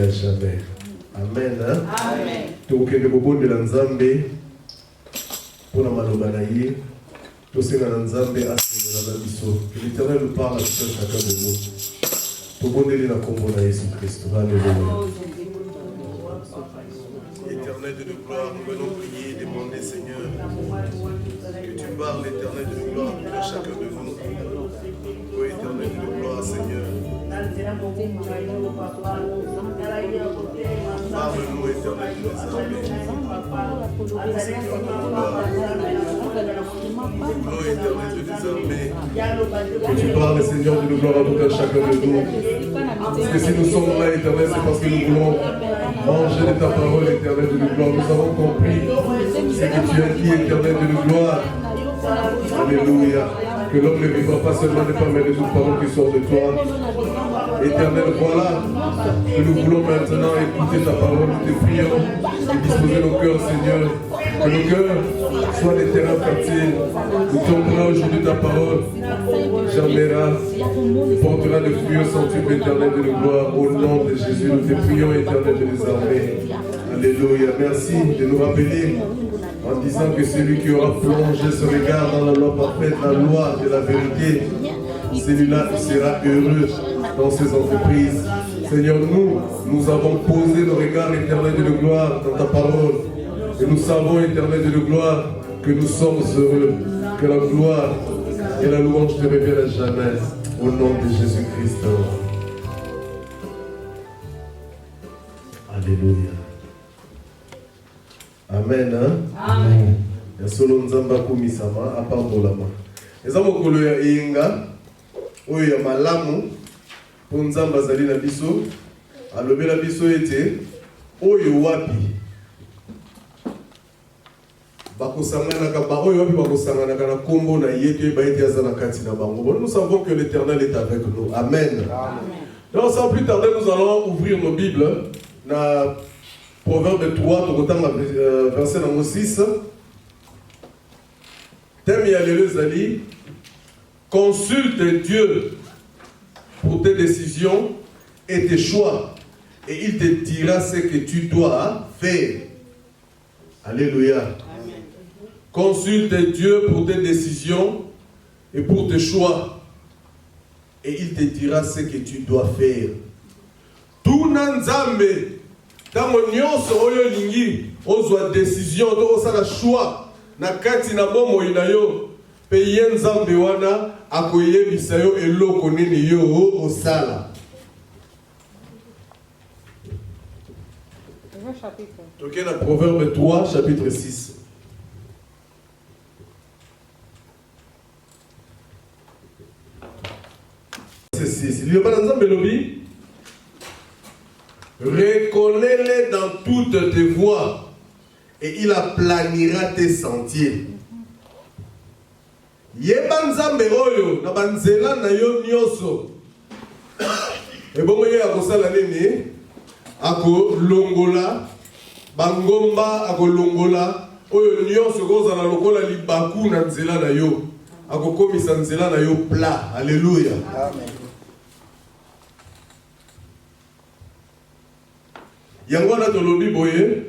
à jamais. Amen. Amen. Donc, nous avons de l'Anzambe pour la malobanaïe. Tout ce que l'Anzambe a fait dans la mission. Que l'Éternel nous parle à chacun de nous. Pour bonner la combo de Jésus-Christ. Alléluia. Éternel de gloire, nous venons prier et demander, Seigneur, que tu parles, Éternel de gloire, à chacun de nous. Ô Éternel de gloire, Seigneur. Parle-nous, Éternel de désormais. Que tu parles, Seigneur de gloire, à tout à chacun de nous. Parce que si nous sommes là, Éternel, c'est parce que nous voulons manger de ta parole, Éternel de gloire. Nous avons compris ce que tu as dit, Éternel de gloire. Alléluia. Que l'homme ne vivra pas seulement de par mes toutes paroles qui sortent de toi. Éternel, voilà que nous voulons maintenant écouter ta parole. Nous te prions et disposer nos cœurs, Seigneur. Que nos cœurs soient des terrains fertiles. Nous tomberons aujourd'hui ta parole. Germera, portera de fruits au centuple éternel de la gloire. Au nom de Jésus, nous te prions, Éternel de les armées. Alléluia. Merci de nous rappeler en disant que celui qui aura plongé ce regard dans la loi parfaite, la loi de la vérité, celui-là sera heureux dans ses entreprises. Seigneur, nous avons posé le regard éternel de la gloire dans ta parole. Et nous savons, éternel de la gloire, que nous sommes heureux, que la gloire et la louange te reviennent à jamais. Au nom de Jésus-Christ. Alléluia. Amen. Amen. Ya solo nzamba kumisama apambolama. Eza mokolo ya inga oyo ya malamu po nzamba zali na biso alobela biso ete oyo wapi bakosanganaka ba oyo wapi bakosanganaka na kombo na yeto ebaiti aza na kati na bango. Nous savons que l'Éternel est avec nous. Amen. Amen. Donc sans plus tarder, nous allons ouvrir nos Bibles na Proverbe 3, verset numéro 6. Thème Yalelezali, consulte Dieu pour tes décisions et tes choix, et il te dira ce que tu dois faire. Alléluia. Amen. Consulte Dieu pour tes décisions et pour tes choix, et il te dira ce que tu dois faire. Tout Nzambe. Tango nyonso oyo lingi ozwa décision to osala choix na kati na bomo inayo pe ye Nzambe wana akoyebisa yo eloko nini yo osala. Ok, na Proverbe 3 chapitre 6. C'est 6. Il y a pas Nzambe lobi. Reconnais-les dans toutes tes voies et il aplanira tes sentiers. Yeba Nzambe oyo na banzela na yo nyonso. Ebongo ye akosala nini? Ako longola bangomba ako longola oyo nyonso kozala lokola libaku na nzela na yo. Ako komisa nzela na yo plat. Alléluia. Amen. Yango na tolobi boye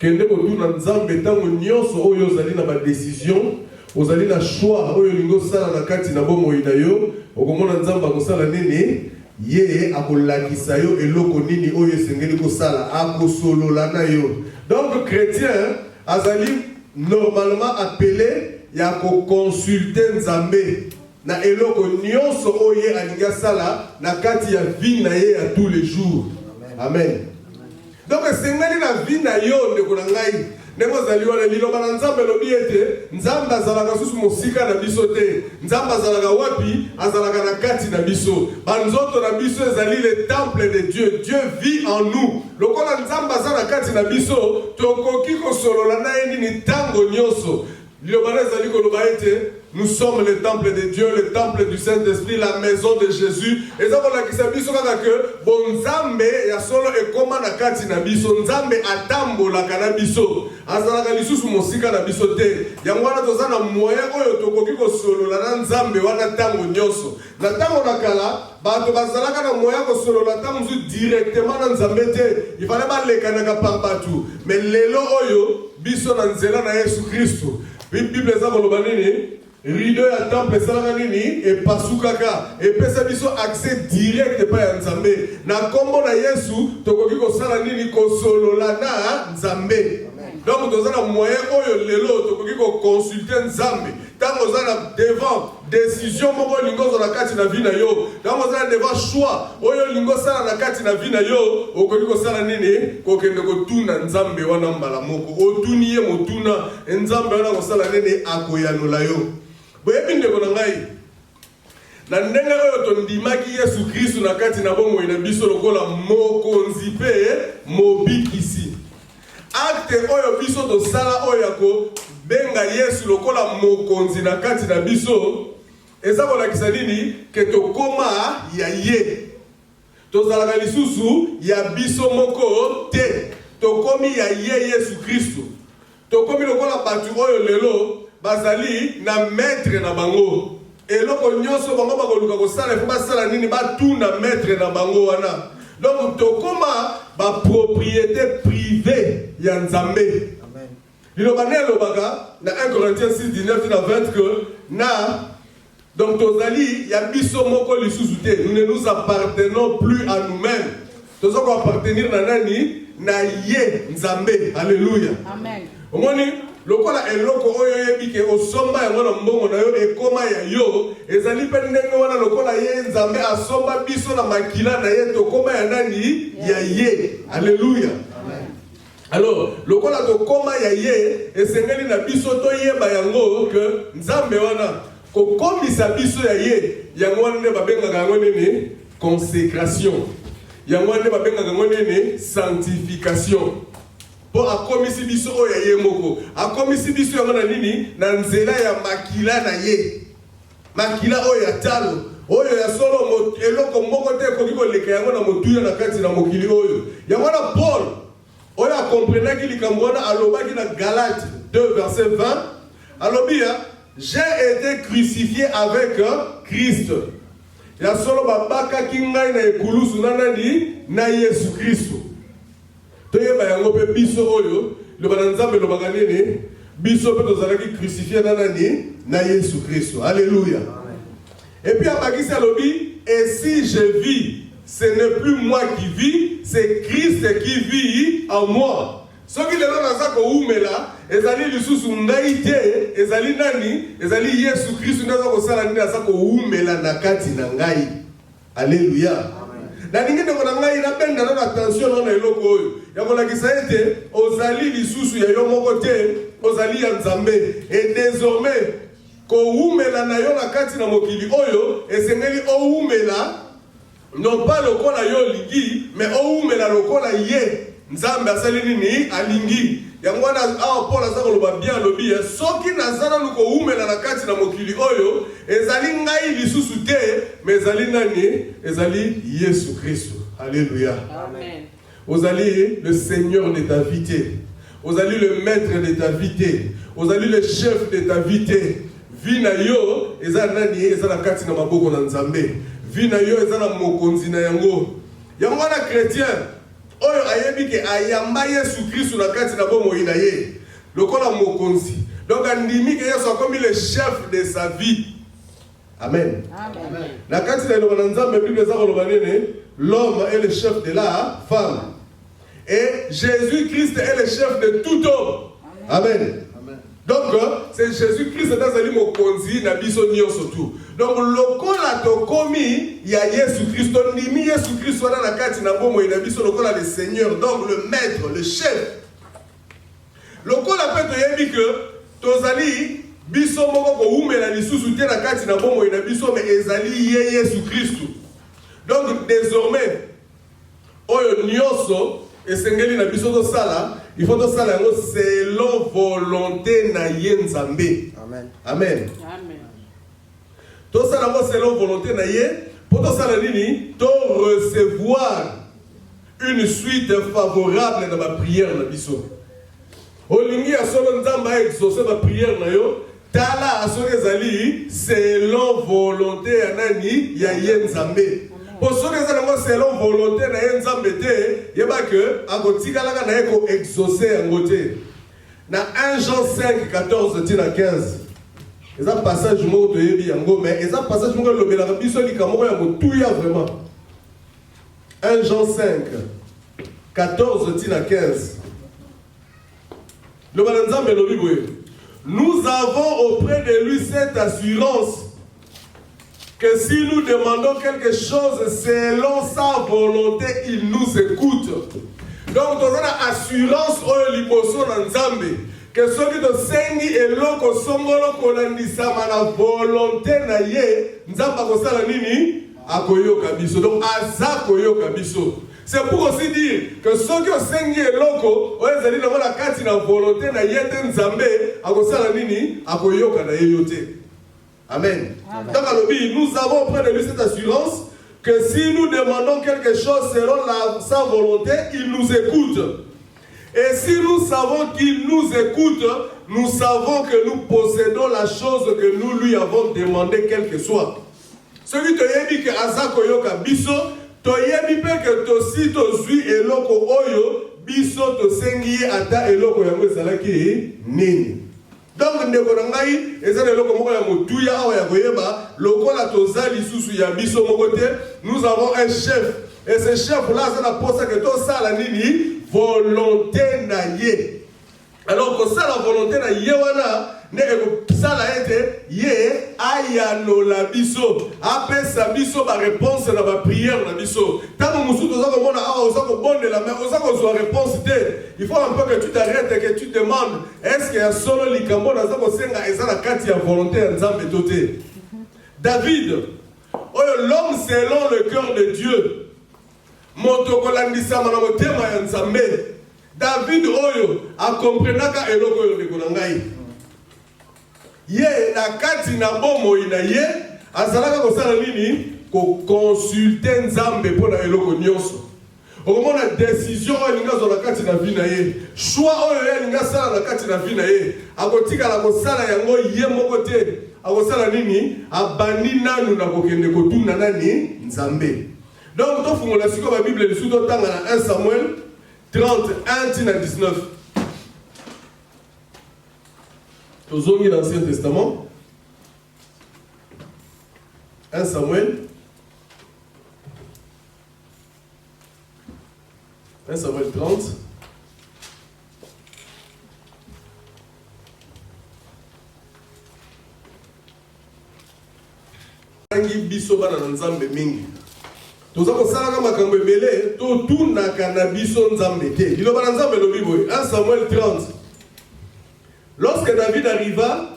kende kotuna Nzambe tango nyonso oyo ozali na ba décision ozali na choix oyo lingo sala na kati na bomo ina yo okomona Nzambe akosala nini ye akolakisa yo eloko nini oyo esengeli kosala akosolola na yo. Donc chrétien azali normalement appelé ya ko consulter Nzambe na eloko nyonso oyo alinga sala na kati ya vie na ye ya tous les jours. Amen. Donc c'est la vie na yo ndeko na ngai ndeko zali wana liloba na Nzambe lobi ete Nzambe azalaka susu mosika na biso te. Nzambe azalaka wapi? Azalaka na kati na biso. Banzoto na biso ezali le temple de Dieu. Dieu vit en nous. Lokola Nzambe azala kati na biso tokoki kosolola na ye nini tango nyonso. Nous sommes le temple de Dieu, le temple du Saint-Esprit, la maison de Jésus. Et ça, on a dit que bon Nzambe ya solo e koma na kati na biso Nzambe atambola kana biso. Azalaka lisusu mosika na biso te. Yango wana tozana moyen oyo tokoki ko solola na Nzambe wana tango nyonso. Na tango na kala bato bazalaka na moyen ko solola tango directement na Nzambe te. Il fallait pas lekanaka par partout. Mais lelo oyo biso na nzela na Yesu Kristo. Bible za koloba nini? Rideau ya temple salaka nini et pasukaka et pesa biso accès direct pa ya Nzambe na kombo na Yesu tokoki ko sala nini ko solola na Nzambe. Donc tozana moyen oyo lelo tokoki ko consulter Nzambe tango zana devant décision moko lingo na kati na vie na yo tango zana devant choix oyo lingo sala na kati na vie na yo okoki ko sala nini ko kende ko tuna Nzambe wana mbala moko otuni ye motuna Nzambe wana ko sala nini akoyanola yo. Boyebi ndeko na ngai na ndenge oyo tondimaki Yesu Kristo na kati na bomoi na biso lokola mokonzi pe mobikisi acte oyo biso tosala oyo yako benga Yesu lokola mokonzi na kati na biso eza kolakisa nini ke tokoma ya ye tozalaka lisusu ya biso moko te tokomi ya ye Yesu Kristo tokomi lokola batu oyo lelo bazali na maître na bango eloko nyonso bango bakoluka kosala ifo basala nini batuna maître na bango wana donc tokoma bapropriété privée ya Nzambe. Liloba ne lobaka na 1 Corinthiens 6:19 na 20 que na donc tozali ya biso moko lisusu te, nous ne nous appartenons plus à nous-mêmes, tozoko appartenir na nani na ye Nzambe. Alléluia, amen. Omoni lokola eloko oyo yebike osomba yango na mbongo na yo ekoma ya yo ezali pe ndenge wana lokola ye Nzambe asomba biso na makila na ye tokoma ya nani ya ye. Alléluia, amen. Alors lokola tokoma ya ye esengeli na biso toyeba yango que Nzambe wana kokomisa biso ya ye yango wana babengaka yango nini consécration, yango wana babengaka yango nini sanctification. Po akomisi biso oyo ye moko akomisi biso yango na nini na nzela ya makila na ye makila oyo ya talo oyo ya solo eloko moko te ekoki koleka yango na motuya na kati na mokili oyo yango na Paul oyo akomprenaki likambo wana alobaki na Galates 2 verset 20 alobia j'ai été crucifié avec Christ ya solo babakaki ngai na ekulusu na nani na Yesu Kristo. Toyeba yango pe biso oyo le bananzambe lo bakanene biso pe tozalaki crucifié na nani na Yesu Kristo. Alléluia, amen. Et puis abakisi alobi et si je vis ce n'est plus moi qui vis, c'est Christ qui vit en moi. Soki lelo naza ko umela ezali lisusu ngai te ezali nani ezali Yesu Kristo ndaza ko sala nini naza ko umela na kati na ngai. Alléluia, na ningi ndeko na ngai na benda na attention na eloko oyo ya kolakisa ete ozali lisusu ya yo moko te ozali ya Nzambe et désormais ko umela na yo na kati na mokili oyo esengeli o umela non pas lokola yo lingi mais o umela lokola ye Nzambe asali nini alingi yango wana awa Paul aza koloba bien alobi soki nazala luko umela na kati na mokili oyo ezali ngai lisusu te mais ezali nani ezali Yesu Kristo. Alléluia, amen. Ozali le Seigneur de ta vie te ozali le maître de ta vie te ozali le chef de ta vie te vie na yo eza nani eza na kati na maboko na Nzambe vie na yo eza na mokonzi na yango yango wana chrétien oyo ayebi ke ayamba Yesu Kristo na kati na bomoi na ye lokola mokonzi donc andimi ke Yesu akomi le chef de sa vie. Amen, amen. Na kati na loba Nzambe Bible za koloba nene l'homme est le chef de la femme et Jésus-Christ est le chef de tout homme. Amen, amen. Donc c'est Jésus-Christ dans mokonzi na biso nyonso tout. Donc lokola tokomi ya Yesu Kristo ndimi Yesu Kristo na kati na bomoi na biso lokola le Seigneur donc le maître le chef lokola pe toyebi que tozali biso moko ko umela lisusu te na kati na bomoi na biso mais ezali ye Yesu Kristo. Donc désormais oyo nyonso esengeli na biso to sala il faut que ça selon volonté na ye Nzambe. Amen. Amen. Tout ça selon volonté na ye, pour tout ça to recevoir une suite favorable dans ma prière na biso. Olingi a solo Nzamba exaucer ma prière na yo, tala asone zali selon volonté ya nani ya ye Nzambe. Pour ceux qui sont selon volonté na ye Nzambe te, yeba que akotikalaka na ye ko exaucer ngote. Na 1 Jean 5 14 tina 15. Et ça passage moko to yebi yango mais et ça passage moko lobelaka biso likamoko ya motuya vraiment. 1 Jean 5 14 tina 15. Le Nzambe lobi boye. Nous avons auprès de lui cette assurance que si nous demandons quelque chose selon sa volonté, il nous écoute. Donc, nous avons l'assurance au liboso na Nzambe que ceux qui te sengi et loko songolo kolandisa na volonté na ye, Nzamba kosala nini akoyoka biso. Donc, aza koyoka biso. C'est pour aussi dire que ceux qui ont sengi et loko, on les a dit dans la carte na volonté na ye te Nzambe akosala nini akoyoka na ye yote. Amen. Amen. Donc, nous avons auprès de lui cette assurance que si nous demandons quelque chose selon sa volonté, il nous écoute. Et si nous savons qu'il nous écoute, nous savons que nous possédons la chose que nous lui avons demandé, quel que soit. Celui qui dit que Azako yoka biso, to yebi pe que to si to zui eloko oyo, biso to sengi ata eloko yango ezalaki nini. Donc, ndeko na ngai eza eloko moko ya motuya awa ya koyeba lokola toza lisusu ya biso moko te, nous avons un chef et ce chef là c'est la posa que to sala nini volonté na ye. Alors que ça la volonté na ye wana ne ko sala ete ye ayanola biso apesa biso ba réponse na ba prière na biso. Tant musu toza ko mona awa oza ko bondela mais oza ko zo réponse te. Il faut un peu que tu t'arrêtes et que tu te demandes est-ce qu'il y a solo likambo na za ko senga eza na kati ya volonté ya Nzambe tote. David, l'homme selon le cœur de Dieu. Motokolandisa mana motema ya Nzambe. David oyo a comprenaka eloko oyo ndeko na ngai. Ye na kati na bomoi na ye azalaka kosala nini ko consulter Nzambe pona eloko nyonso. Okomona décision oyo linga zo na kati na vie na ye. Choix oyo ye linga sala na kati na vie na ye. Akotika la kosala yango ye moko te. Akosala nini abandi nanu na kokende kotuna nani Nzambe. Donc to fungola siko ba Bible lisusu to tanga na 1 Samuel 31 tina 19. Tozongi dans l'Ancien Testament. 1 Samuel. 1 Samuel 30. Tangi biso bana na Nzambe mingi. Toza ko sala kama makambo ebele to tunaka na biso Nzambe te. Liloba na Nzambe lobi boye 1 Samuel 30. Lorsque David arriva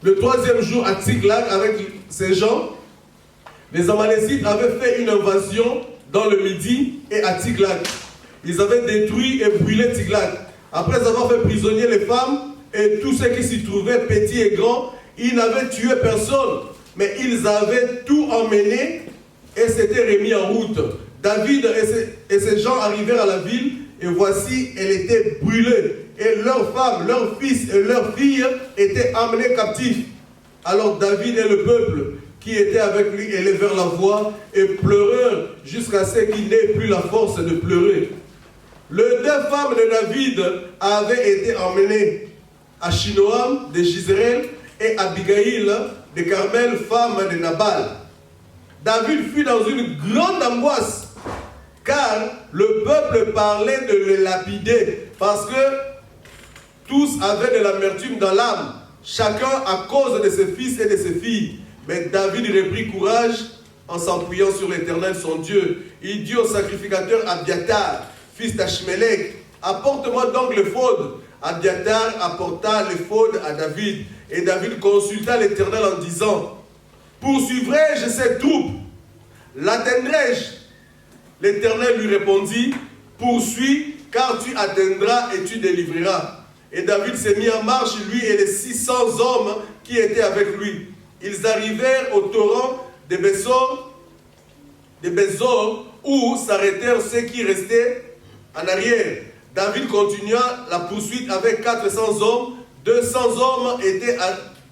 le 3e jour à Tsiklag avec ses gens, les Amalécites avaient fait une invasion dans le Midi et à Tsiklag. Ils avaient détruit et brûlé Tsiklag. Après avoir fait prisonnier les femmes et tous ceux qui s'y trouvaient, petits et grands, ils n'avaient tué personne, mais ils avaient tout emmené et s'étaient remis en route. David et ses gens arrivèrent à la ville et voici, elle était brûlée. Et leurs femmes, leurs fils et leurs filles étaient emmenés captifs. Alors David et le peuple qui était avec lui élevèrent la voix et pleurèrent jusqu'à ce qu'il n'ait plus la force de pleurer. Les 2 femmes de David avaient été emmenées, Achinoam de Jizreel et Abigail de Carmel, femme de Nabal. David fut dans une grande angoisse car le peuple parlait de le lapider parce que tous avaient de l'amertume dans l'âme, chacun à cause de ses fils et de ses filles. Mais David reprit courage en s'appuyant sur l'Éternel son Dieu. Il dit au sacrificateur Abiatar, fils d'Achmelech, apporte-moi donc l'éphod. Abiatar apporta l'éphod à David. Et David consulta l'Éternel en disant, poursuivrai-je ces troupes? L'atteindrai-je? L'Éternel lui répondit, poursuis car tu atteindras et tu délivreras. Et David s'est mis en marche, lui et les 600 hommes qui étaient avec lui. Ils arrivèrent au torrent de Besor, où s'arrêtèrent ceux qui restaient en arrière. David continua la poursuite avec 400 hommes. 200 hommes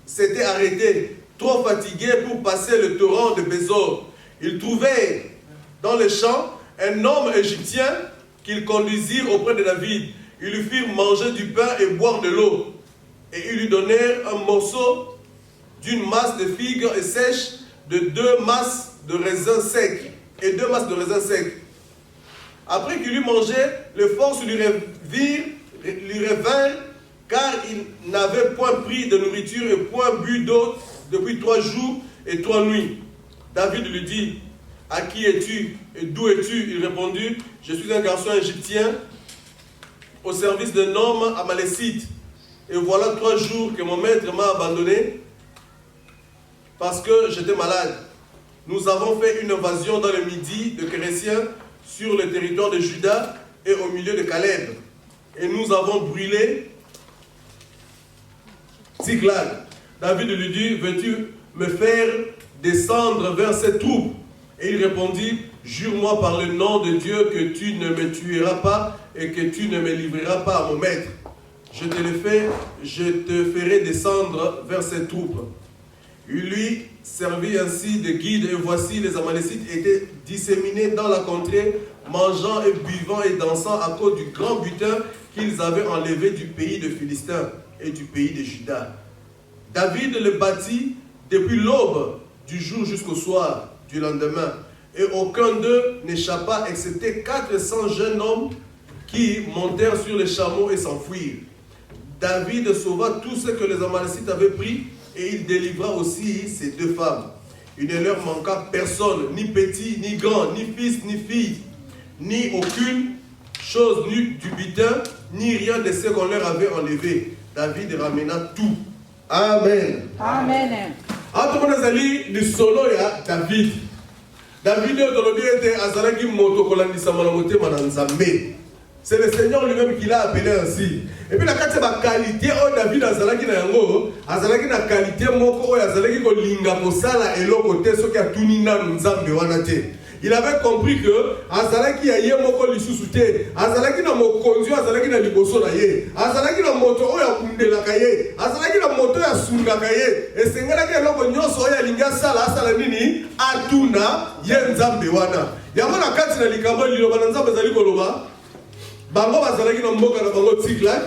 s'étaient arrêtés, trop fatigués pour passer le torrent de Besor. Ils trouvèrent dans les champs un homme égyptien qu'ils conduisirent auprès de David. Ils lui firent manger du pain et boire de l'eau. Et ils lui donnèrent un morceau d'une masse de figues sèches, de 2 masses de raisins secs. Et 2 masses de raisins secs. Après qu'il eut mangé, les forces lui revinrent, car il n'avait point pris de nourriture et point bu d'eau depuis 3 jours et 3 nuits. David lui dit, « À qui es-tu et d'où es-tu » Il répondit, « Je suis un garçon égyptien au service d'un homme amalécite. Et voilà 3 jours que mon maître m'a abandonné parce que j'étais malade. Nous avons fait une invasion dans le midi de Kérésiens sur le territoire de Juda et au milieu de Caleb. Et nous avons brûlé Tsiglag. » David lui dit, « Veux-tu me faire descendre vers cette troupe ?» Et il répondit, « Jure-moi par le nom de Dieu que tu ne me tueras pas et que tu ne me livreras pas à mon maître. Je te ferai descendre vers cette troupe. » Il lui servit ainsi de guide, et voici les Amalécites étaient disséminés dans la contrée, mangeant et buvant et dansant à cause du grand butin qu'ils avaient enlevé du pays de Philistins et du pays de Juda. David le bâtit depuis l'aube du jour jusqu'au soir du lendemain, et aucun d'eux n'échappa excepté 400 jeunes hommes qui montèrent sur les chameaux et s'enfuirent. David sauva tout ce que les Amalécites avaient pris, et il délivra aussi ses 2 femmes. Il ne leur manqua personne, ni petit, ni grand, ni fils, ni fille, ni aucune chose nue du butin, ni rien de ce qu'on leur avait enlevé. David ramena tout. Amen. Amen. Atomonazali du solo ya David. David était azalaki moto kolandisa malamote mananzambe. C'est le Seigneur lui-même qui l'a appelé ainsi. Et puis la qualité où David azalaki na yango, azalaki na qualité moko oyo azalaki ko linga kosala eloko te soki atuni nanu nzambe wana te. Il avait compris que azalaki ya ye moko lisusu te, azalaki na mokonzi azalaki na liboso na ye, azalaki na moto oyo akundelaka ye, azalaki na moto ya sungaka ye, esengelaki eloko nyonso oyo alingi asala asala nini atuna ye nzambe wana. Yango na kati na likambo liloba na nzambe ezali koloba bango bazalaki na mboka na bango Tsiklag,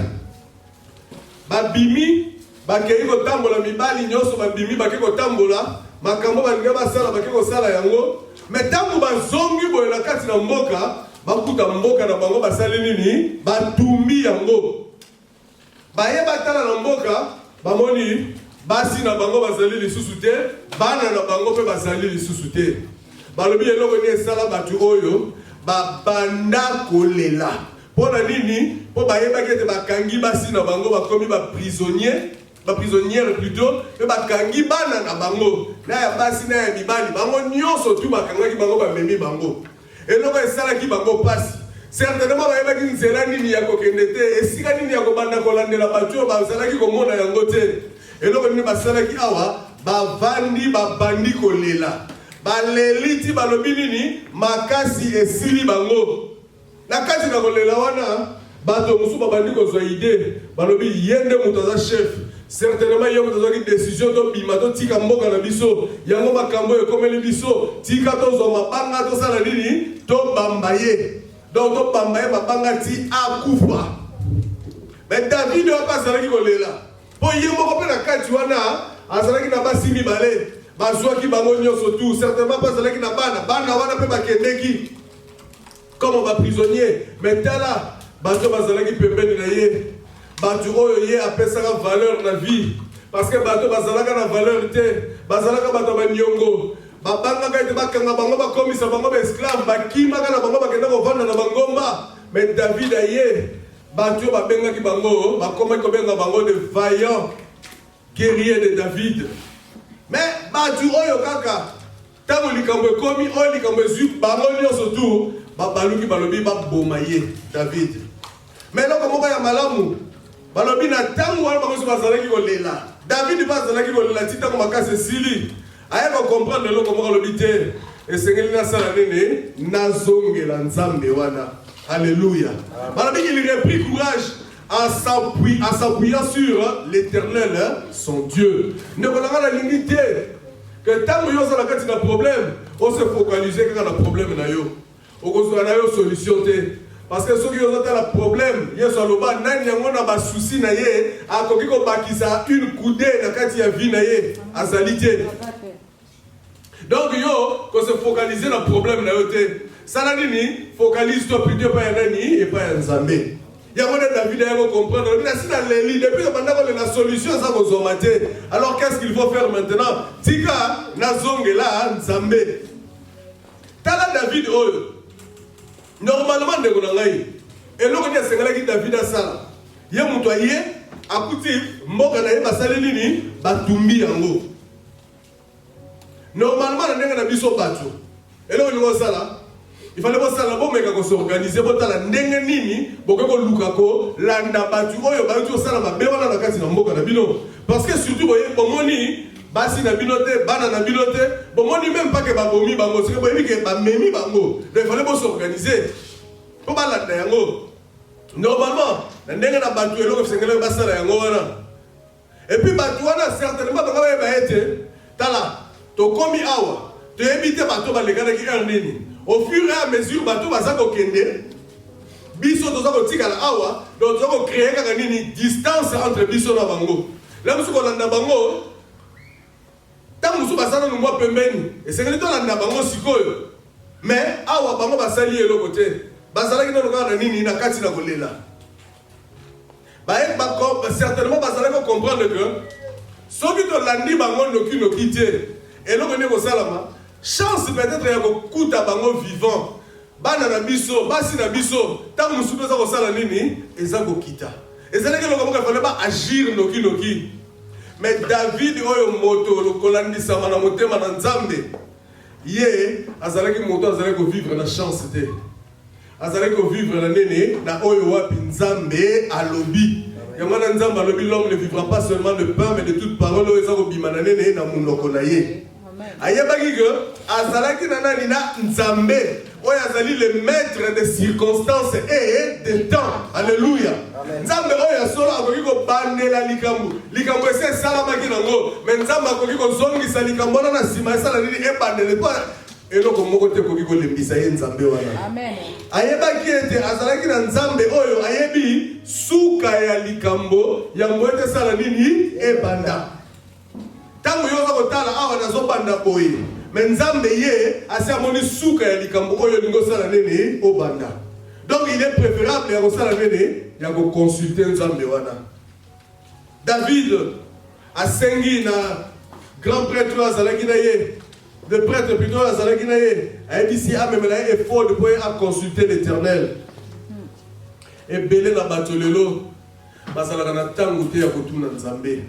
babimi bakei kotambola mibali nyonso babimi bakei kotambola makambo balingi basala bakei kosala yango. Mais ntango bazongi boye na kati na mboka bakuta mboka na bango basali nini batumbi yango. Baye batala na mboka bamoni basi na bango bazali lisusu te, bana na bango pe bazali lisusu te. Balobi eloko ni esala batu oyo babanda kolela. Pona nini? Po bayebaki ete bakangi basi na bango bakomi prisonnière plutôt, et bakangi bana na bango. Na ya basi na ya mibali bango nyonso tu bakangaki bango bamemi bango. Eloko esalaki bango pasi. Certainement bayebaki nzela nini ya kokende te, esika nini ya kobanda kolandela batu oyo bazalaki komona yango te. Eloko nini basalaki awa bavandi babandi kolela. Baleliti balobi nini makasi esili bango. Na kati na kolela wana bato musu babandi kozwa ide balobi yende mutaza chef. Certainement il y a une décision to bima to tika mboka na biso yango makambo ekomeli biso tika to zo mabanga to sala nini to bambaye donc to bambaye mabanga ti akufa. Mais David a pas salaki kolela po yemo ko na kati wana azalaki na basi mibale bazwaki bango nyonso tout certainement pas salaki na bana wana pe bakendeki comme ba prisonnier. Mais tala bato bazalaki pembeni na ye batu oyo ye apesaka valeur na vie parce que bato bazalaka na valeur te bazalaka bato banyongo babangaka ete bakanga bango bakomisa bango baesclave bakimaka na bango bakenda kovanda na bangomba. Mais David aye bato oyo babengaki bango bakomaki kobenga bango de vaillants guerriers de David. Mais bato oyo kaka ntango likambo ekomi oyo likambo ezwi bango nyonso tu babaluki balobi baboma ye David. Mais là, comment il y a malamu? Balobi na tango wana bango bazalaki kolela. David bazalaki kolela tita ko makase sili. Aya ko comprendre le comment balobi te. Et sengeli na sala nene nazongela nzambe wana. Alléluia. Balobi il reprit courage en s'appuyant sur l'Éternel, son Dieu. Ne volons pas la limite que tant que vous avez un problème, on se focalise sur le problème na yo. On a une solution. Parce que ceux qui ont un problème, ils sont là, ils ont un souci, ils ont une coudée dans la vie, azalité. Donc, il se focaliser sur le problème. Ça n'a dit, focalise-toi plutôt pas un Nani et pas un Zambé. Il y a David à comprendre. Depuis la solution, ça vous a maté. Alors, qu'est-ce qu'il faut faire maintenant? Tika, Nazong est là, Zambé. Tala David, normalement, et là, on a dit David à ça. Il y a un motoyer, à côté, Mokanaï, Basalini, Batumbi en haut. Normalement, on a dit son bateau. Et là, on a dit ça. Il fallait voir ça là-bas, mais quand on s'organise, pour la nini, pour que on loukako, landa batu, oyo batu ça là, mais voilà la case na mboka na bino. Parce que surtout, voyez, pour moni, basi na binote, bana na binote, pour moni même pas que babomi bango, c'est que voyez que bamemi bango. Il fallait pas s'organiser. Pour pas landa yango. Normalement, la nene na batu elo que c'est que le basa la yango wana. Et puis batu wana certainement bango ba été, tala, to komi awa, to éviter batu ba lekana ki ernini. Au fur et à mesure, bateau bazako kende, biso tozako tikala awa, donc tozako créer une distance entre biso na bango. Là musu ko landa bango, ta musu basana no mwa pembeni, et c'est que to landa bango sikoyo. Mais awa bango basali elo côté. Basala ki no ka na nini na kati na kolela. Certainement basala ko comprendre que soki to landi bango no kité. Et lo kone ko salama. Chance peut-être ya kokuta bango vivant. Bana na biso, basi na biso, tant musupe za ko sala nini, eza ko kita. Ezala ke lokamo ka fallait pas agir noki. Mais David oyo moto lo kolandisa mana motema na Nzambe. Ye azala ki moto azala ko vivre na chance te. Azala ko vivre na nene na oyo wapi Nzambe alobi. Yamana Nzambe alobi l'homme ne vivra pas seulement de pain mais de toute parole oyo eza ko bimana nene na munoko na ye. Ayebaki que azalaki nana nina Nzambe oyo azali le maître des circonstances et des temps. Alléluia. Nzambe oyo solo akoki ko bandela likambo ese salamaki nango mais Nzambe akoki ko zongisa likambo na sima sala nini e bandele po eloko moko te koki ko lembisa ye Nzambe wana. Amen. Ayebaki ete azalaki na Nzambe oyo ayebi suka ya likambo yango ete sala nini e banda. Tango yoza kotala awa nazo banda boye. Mais Nzambe ye asi amoni suka ya likambo oyo lingo sala nene o banda. Donc il est préférable ya ko sala nene ya ko consulter Nzambe wana. David asengi na grand prêtre azalaki na ye. Le prêtre plutôt azalaki na ye. Ayebisi amemela effort de pouvoir consulter l'Éternel. Et belé na batolelo bazalaka na tango te ya kotuna Nzambe.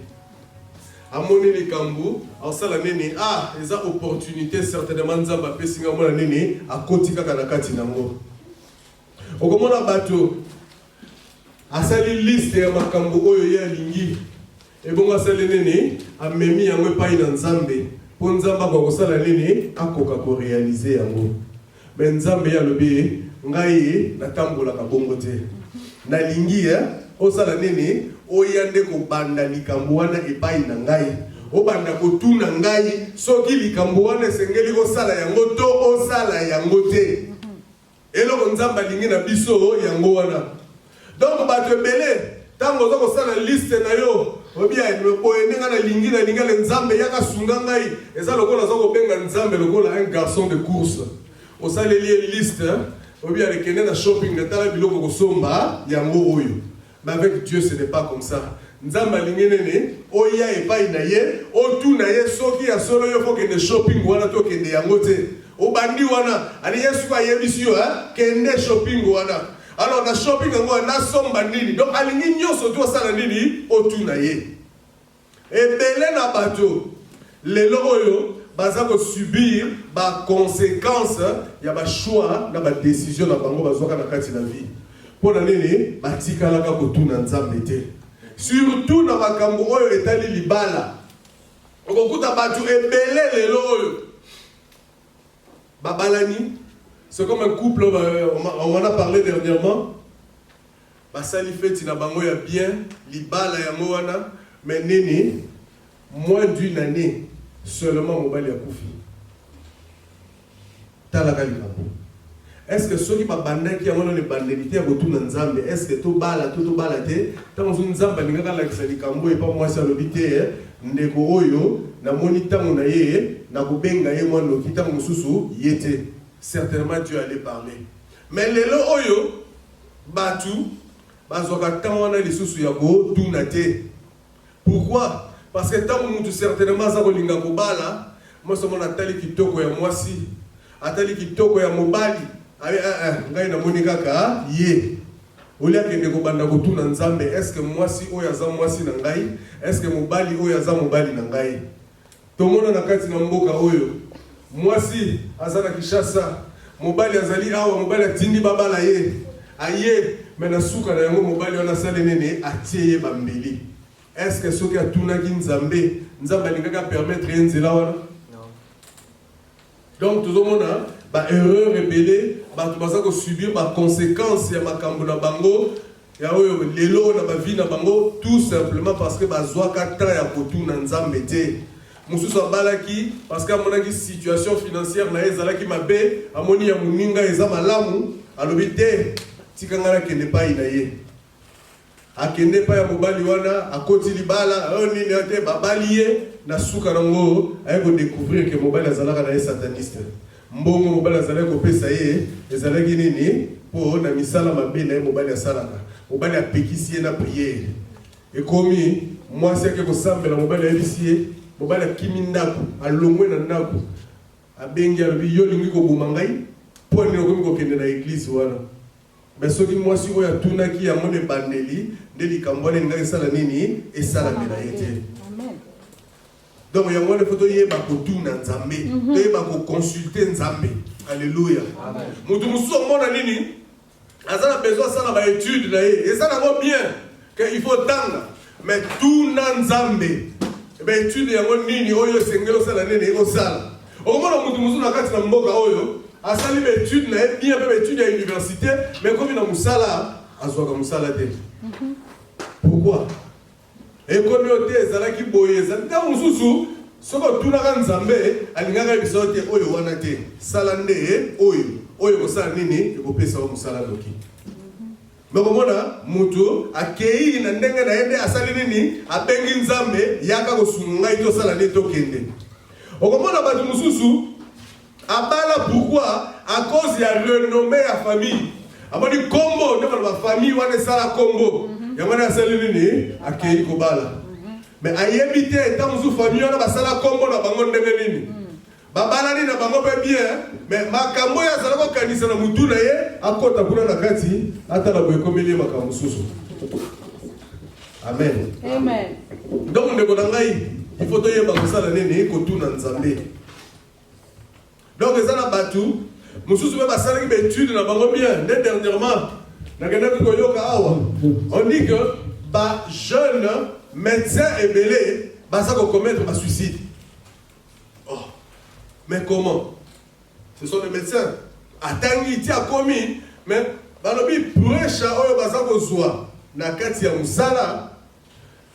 Amoni likambo asala nene eza opportunité certainement Nzambe apesinga mona nene akotika kana kati nango. Okomona bato asali liste ya makambo oyo ya lingi ebongo asali nene amemi yango epai na Nzambe po Nzambe akosala nene akoka ko réaliser yango. Mais Nzambe ya lobi ngai natambolaka bongo te na lingi osala nene oyande ko banda likambo wana epai na ngai obanda ko tuna ngai soki likambo wana sengeli ko sala yango to osala yango te eloko Nzambe alingi na biso yango wana. Donc bato ebele tango zo ko sala liste na yo obia oyenga na lingi na linga le Nzambe yaka sunga ngai eza lokola zo ko benga Nzambe lokola un garçon de course osala liste obia rekende na shopping tala biloko ko somba yango oyo. Mais avec Dieu, ce n'est pas comme ça. Nzamba lingene oya epai na ye, otu na ye soki ya solo yo faut que de shopping wana to kende yangote. Obandi wana, ani Yesu kwa yebisi yo kende shopping wana. Alors na shopping ngo na somba nini. Donc alingi nyoso to sala nini otu na ye. Ebele na bato lelo oyo baza ko subir ba conséquences ya ba choix na ba décision na bango bazoka na kati na vie. pour l'année, batika la kotuna nzambe te. Surtout dans makambo oyo etali libala. Okokuta batu ebele lelo oyo. Babalani, c'est comme un couple, on en a parlé dernièrement. Basali feti na bango ya bien, libala ya moana, mais nene, moins d'une année, seulement mobile ya koufi. Talaka likambo. Est-ce que ceux qui sont bandés qui ont les bandelités à retour dans Nzambe, est-ce que tout bala te, tant que Nzamba n'est pas là que ça likambo et pas moi ça l'obité, ndeko oyo, na monita monaye, na kubenga ye moi no kita mususu yete. Certainement Dieu allait parler. Mais les lo oyo, batu, bazoka tawana les susu yako, tout nate. Pourquoi? Parce que tant que certainement ça kolinga kobala, moi c'est mon atali kitoko ya mwasi, atali kitoko ya mobali. Ngai na monika ka ye. Olia kende ko banda ko tuna nzambe, est-ce que mwasi oyo za mwasi na ngai? Est-ce que mobali oyo za mobali na ngai? Tomona na kati na mboka oyo. Mwasi azana Kishasa, mobali azali awa, mobali atindi babala ye. Aye, mena suka na yango mobali wana sale nene atie bambeli. Est-ce que soki atuna ki nzambe, nzambe alingaka permettre nzela wana? Non. Donc tout le monde ba erreur rebelle, ba tubaza ko subir ba conséquences ya makambo na bango, ya oyo lelo na ba vie na bango, tout simplement parce que ba zwaka ta ya kotuna nzambe te. Mususu abalaki parce que amonaki situation financière na ezalaki mabe, amoni ya muninga eza malamu, alobi te tikanga na kende pa ina ye. Akende pa ya mobali wana akoti libala, nini ate babali ye na suka nango ayeko découvrir que mobali azalaka na sataniste. Mbongo mobali azalaki kopesa ye ezalaki nini po na misala mabe na ye mobali asalaka. Mobali apekisi ye na prière. Ekomi mwasi ake kosambela mobali ayebisi ye, mobali akimi ndako, alongwe na ndako. Abengi alobi yo lingi koboma ngai po nini okomi kokende na église wana. Mais soki mwasi oyo atunaki yango ne bandeli nde likambo wana elingi esala nini esalamela ye te. Donc il y a une photo qui est Nzambe, qui est consulter Nzambe. Alléluia. Mutu musu mona nini? Azana besoin ça na ba étude là et ça na bien que il faut tanga. Mais tout na Nzambe. Ba étude yango nini oyo sengelo sala nini eko sala. Omona mutu musu na kati na mboka oyo asali ba étude na bien ba étude à université mais comme na musala azwaka musala te. Pourquoi? Et comme yote ezalaki boye ezalaka mususu soko tunaka nzambe alingaka bisote oyo wana te salande oyo kosala nini ekopesa wa musala loki. Mais komona mutu akei na ndenge na yende asali nini abengi nzambe yaka kosunga ito sala ne tokende. Okomona batu mususu abala pourquoi à cause ya renommée ya famille. Amoni kombo ndeko na famille wana sala kombo. Yamana asali nini akei kobala. Mais ayebi te etant musu famille wana basala kombo na bango ndenge nini. Babalani na bango pe bien, mais makambo ya zala ko kanisa na mutu na ye akota kuna na kati ata na boyekomeli makambo susu. Amen. Amen. Donc ndeko na ngai il faut toyeba kosala nini kotuna nzambe. Donc ezana batu mususu be basala ki étude na bango bien, dès dernièrement on dit que bah jeunes médecins et belés bah ça commettre un suicide. Oh, mais comment? Ce sont les médecins. Atangi ti a commis, mais bah le bi prêche oyo bah ça kozwa na kati ya musala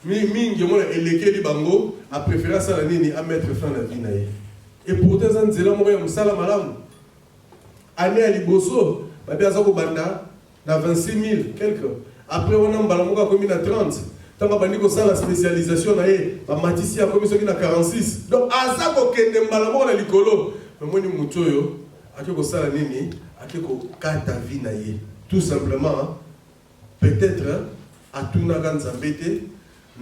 mingi mona eleke li bango a préféré ça la nini à mettre fin à la vie na ye. Et pourtant ça nzela mo ya musala malamu. Année à liboso bah bien ça ko banda na 26 000 quelques. Après on a mbalamuka comme na 30. Tant que bandi ko ça la spécialisation na ye, ba matisi a comme ça qui na 46. Donc asa ko kende mbalamuka na likolo. Mais moi ni mutoyo akiko ça la nini, akiko kata vie na ye. Tout simplement peut-être atunaka nzambe te.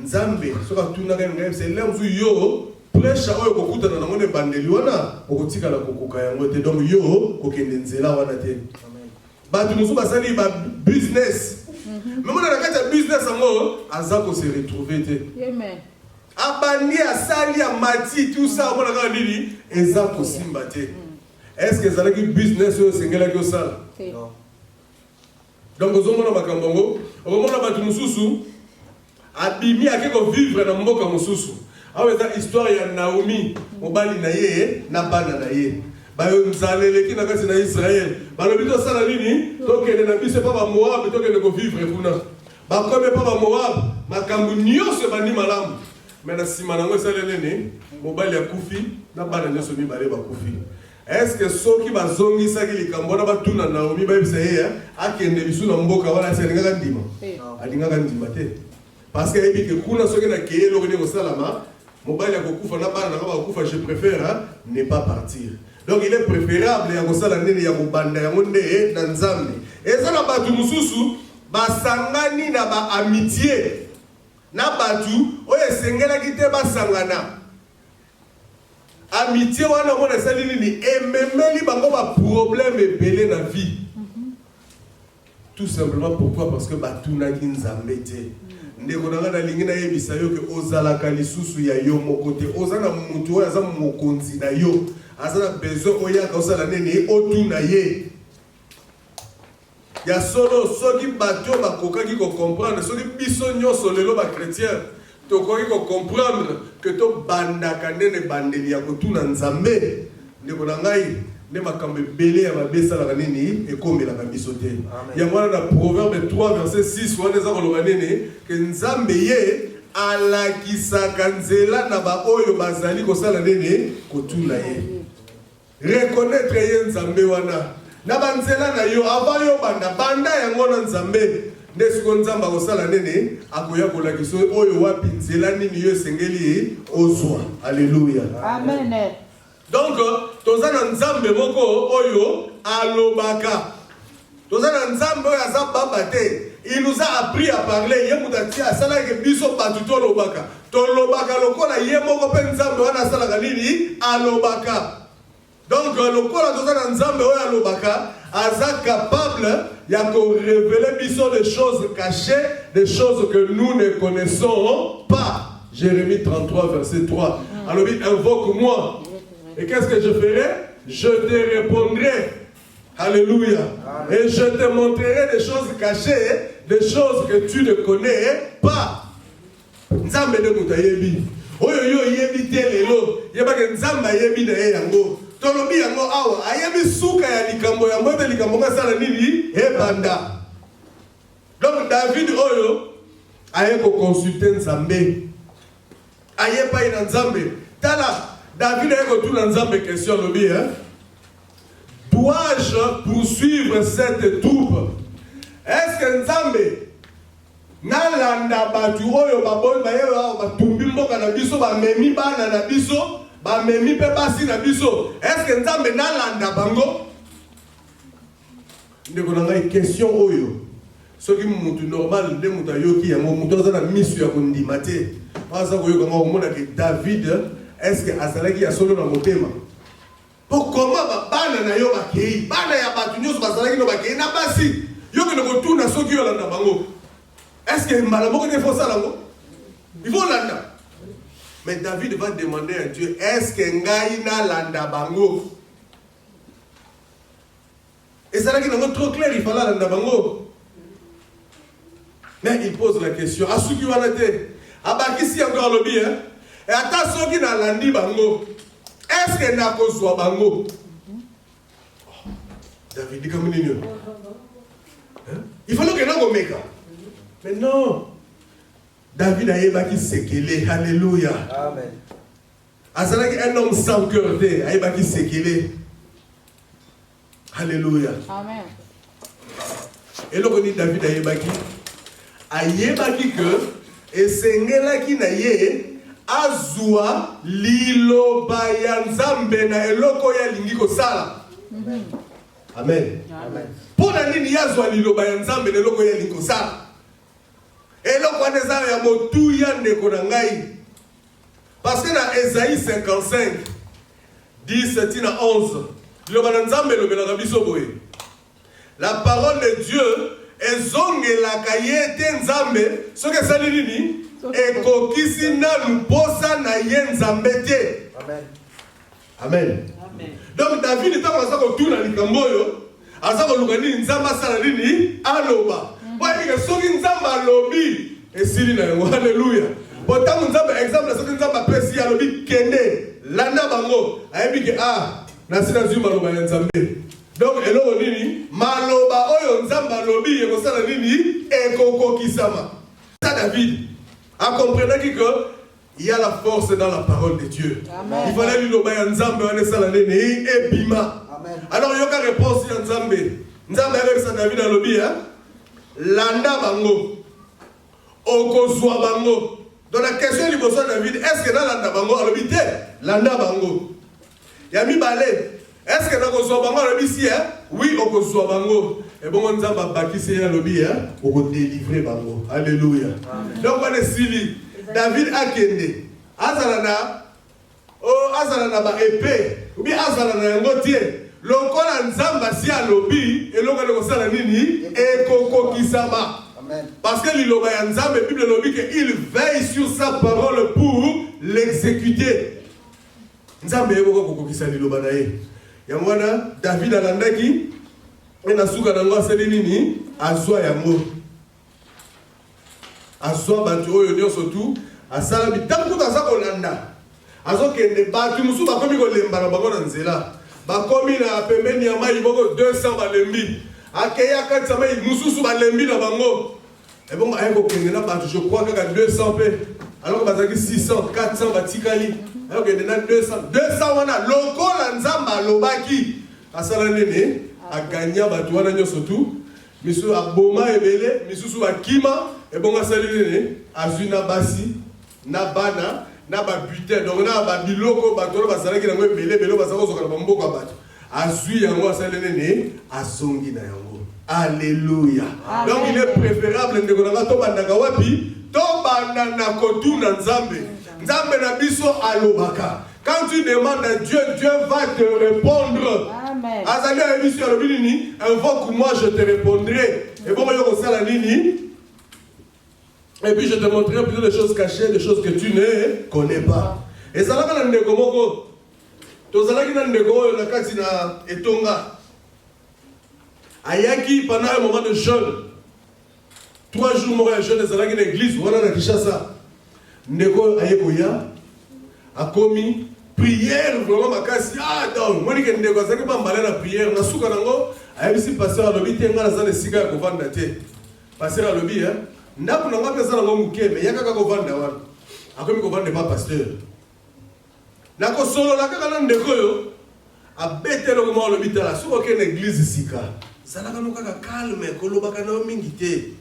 Nzambe soka atunaka ngai c'est l'homme yo prêche oyo kokutana na ngone bandeli wana okotika la kokoka yango te. Donc yo kokende nzela wana te. Batu musu basali ba business. Mais on a la business ango azako se retrouver te. Amen. Abandi asali ya mati tout ça on a ka nini ezako simba te. Est-ce que ezalaki business oyo sengela ki osala? Non. Donc, vous avez makambo, vous avez batu mususu, abimi ake ko vivre na mboka mususu. Aweza histoire ya Naomi, mobali na ye, na bana na ye. Bayo nzalele ki na kati na Israël. Balobi to sala nini? Tokende na biso pa ba Moab, tokende ko vivre kuna. Ba kome pa ba Moab, makambu nyonso bandi malamu. Mais na sima nango salele ni, mobali akufi, na bana nyonso mibale bakufi. Est-ce que ceux qui bazongi saki likambo na batuna Naomi ba bisa ye, akende bisu na mboka wana selinga ndima. Alinga ndima te. Parce que ebi ke kuna soki na keye lokone ko salama, mobali akokufa na bana na bakufa, je préfère ne pas partir. Donc il est préférable ya kosala nini ya kobanda yango nde na Nzambe. Eza na batu mususu basangani na ba amitié na batu oyo esengelaki te basangana. Amitié wana mona sali nini ememeli bango ba problème ebele na vie. Tout simplement pourquoi? Parce que batunaki Nzambe te. Ndeko nanga na lingi na yebisa yo ke ozalaka lisusu ya yo mokote ozana mutu oyo aza mokonzi na yo azana besoin oyaka osala nini otuna ye ya solo soki bato bakokaki ko comprendre soki biso nyonso lelo ba chrétien tokoki ko comprendre que to bandaka nene bandeli ya kotuna Nzambe ndeko na ngai ne makambe belé ya babesala nini ekomelaka biso te ya mwana na Proverbe 3 verset 6 wana eza koloba nini ke Nzambe ye alakisaka nzela na ba oyo bazali kosala nini kotuna ye reconnaître ye Nzambe wana na banzela na yo avant yo banda yango na Nzambe nde siko Nzamba kosala nini akoya kolakisa oyo wapi nzela nini yo esengeli ozwa. Alléluia, amen. Donc tozana Nzambe moko oyo alobaka, tozana Nzambe oyo aza baba te. Il nous a appris à parler. Yemutati asala ke biso batu tolobaka tolobaka lokola ye moko pe Nzambe wana asala nini alobaka. Donc lokola tozana Nzambe oyo alobaka aza capable ya ko révéler biso des choses cachées, des choses que nous ne connaissons pas. Jérémie 33 verset 3. Alors invoque-moi. Et qu'est-ce que je ferai? Je te répondrai. Alléluia. Amen. Et je te montrerai des choses cachées, des choses que tu ne connais pas. Nzambe de mutayebi. Oyo yo yebi telelo. Yeba ke Nzamba yebi na yango. Tolobi yango awa. Ayebi suka ya likambo yango be likambo ngasala nini? Ebanda. Donc David oyo aye ko consulter Nzambe. Aye pa ina Nzambe. Tala David a écouté Nzambe question lobi hein. Dois-je poursuivre cette troupe? Est-ce que Nzambe nalanda batu oyo baboyi bayewa batumbi mboka na biso bamemi bana na biso bamemi pe basi na biso? Est-ce que Nzambe nalanda bango? Ndeko na ngai question oyo soki mutu normal nde mutu ayoki yango mutu aza na misu ya kondima te aza koyoka ngo omona ke David est-ce que azalaki ya solo na motema po koma bana na yo bakei bana ya batu nyonso bazalaki no bakei na basi yo ke no tuna soki yo landa bango? Est-ce que mbala moko ne faut ça lango? Il faut landa. Mais David va demander à Dieu, est-ce que ngai na landa bango? Et ça là qui n'est trop clair, il fallait landa bango. Mais il pose la question, asuki wana te abakisi encore le bien. Et attention qui n'a landi bango. Est-ce que n'a kozwa bango? David dit comme une il fallait que n'a gomeka. Mais non. David a ébaki sekele. Alléluia. Amen. Azalaki un homme sans cœur te a ébaki sekele. Alléluia. Amen. Et là on dit David a ébaki que esengelaki na ye azwa liloba ya Nzambe na eloko ya lingi kosala. Amen. Amen. Pona nini yazwa liloba ya Nzambe na eloko ya lingi kosala? Eloko wana eza ya motu ya ndeko na ngai. Parce que na Esaïe 55 10 tina 11 liloba na Nzambe lobelaka biso boye. La parole de Dieu ezongelaka ye te Nzambe soki esali nini ekokisi nanu posa na ye Nzambe te. Amen. Amen. Donc David ntango aza kotuna likambo oyo aza koluka nini nzambe asala nini aloba boyebike soki nzambe alobi esili na yango haleluya botango nzambe exemple soki nzambe apesi alobi kende landa bango ayebike nasi nazwi maloba ya nzambe donc eloko nini maloba oyo nzambe alobi ekosala nini ekokokisama. Ça David a compris que il y a la force dans la parole de Dieu. Amen. Il fallait lui dire nzambe wana sala nini ebima. Alors il y a une réponse à nzambe. Nzambe avec David alobi landa bango okozwa bango. Donc la question du bosso David, est-ce que dans landa bango alobi te landa bango yami balé. Est-ce que dans okozwa bango alobi si oui okozwa bango. Et bon nzamba bakisi ya lobi oko délivrer bango. Alléluia. Donc on est sili David akende azala na ba épée ou bien azala na yango tie lokola nzamba si alobi eloko ko sala nini ekokokisama. Amen. Parce que liloba ya nzambe Bible lobi que il veille sur sa parole pour l'exécuter. Nzambe yebo kokokisa liloba na ye. Yango wana David alandaki ena suka nango aseli nini azwa yango azwa bantu oyo nyonso tu asala bitango kaza kolanda azokende batu musu bakomi kolemba na bango na nzela bakomi na pembeni ya mai boko 200 balembi akeya kati ya mai mususu balembi na bango ebongo ayeko kende na batu je crois kaka 200 pe alors que bazaki 600 400 batikali alors que na 200 wana lokola nzamba alobaki asala nene aganya batu wana nyonso tu misu aboma ebele misusu bakima ebongo asali nene azwi na basi na bana na ba butin donc na ba biloko bato basalaki nango ebele bazako zoka na bamboko ya bato azwi yango asali nene azongi na yango. Alléluia. Donc il est préférable ndeko nanga to bandaka wapi to banda na kotuna nzambe nzambe na biso alobaka. Quand tu demandes à Dieu, Dieu va te répondre. Amen. Azali a émis sur le binini, invoque-moi, je te répondrai. Et bon, et puis je te montrerai plutôt des choses cachées, des choses que tu ne connais pas. Et ça là quand on est comme to zalaki na ndeko na kati na etonga. Ayaki pendant un moment de jeûne. 3 jours mort jeûne zalaki na église, voilà na Kinshasa. Ndeko ayekoya a commis prière vraiment makasi donc moi que ndeko azaki bambala na prière na suka nango ayebisi pasteur alobi te ngala za sika ya kovanda te pasteur alobi ndako nango pesa nango mukeme yaka kovanda wana akomi kovanda pas pasteur nako solo la kaka na ndeko yo abetelo ko alobi te la suka ke na église sika salaka no kaka calme kolobaka na mingi te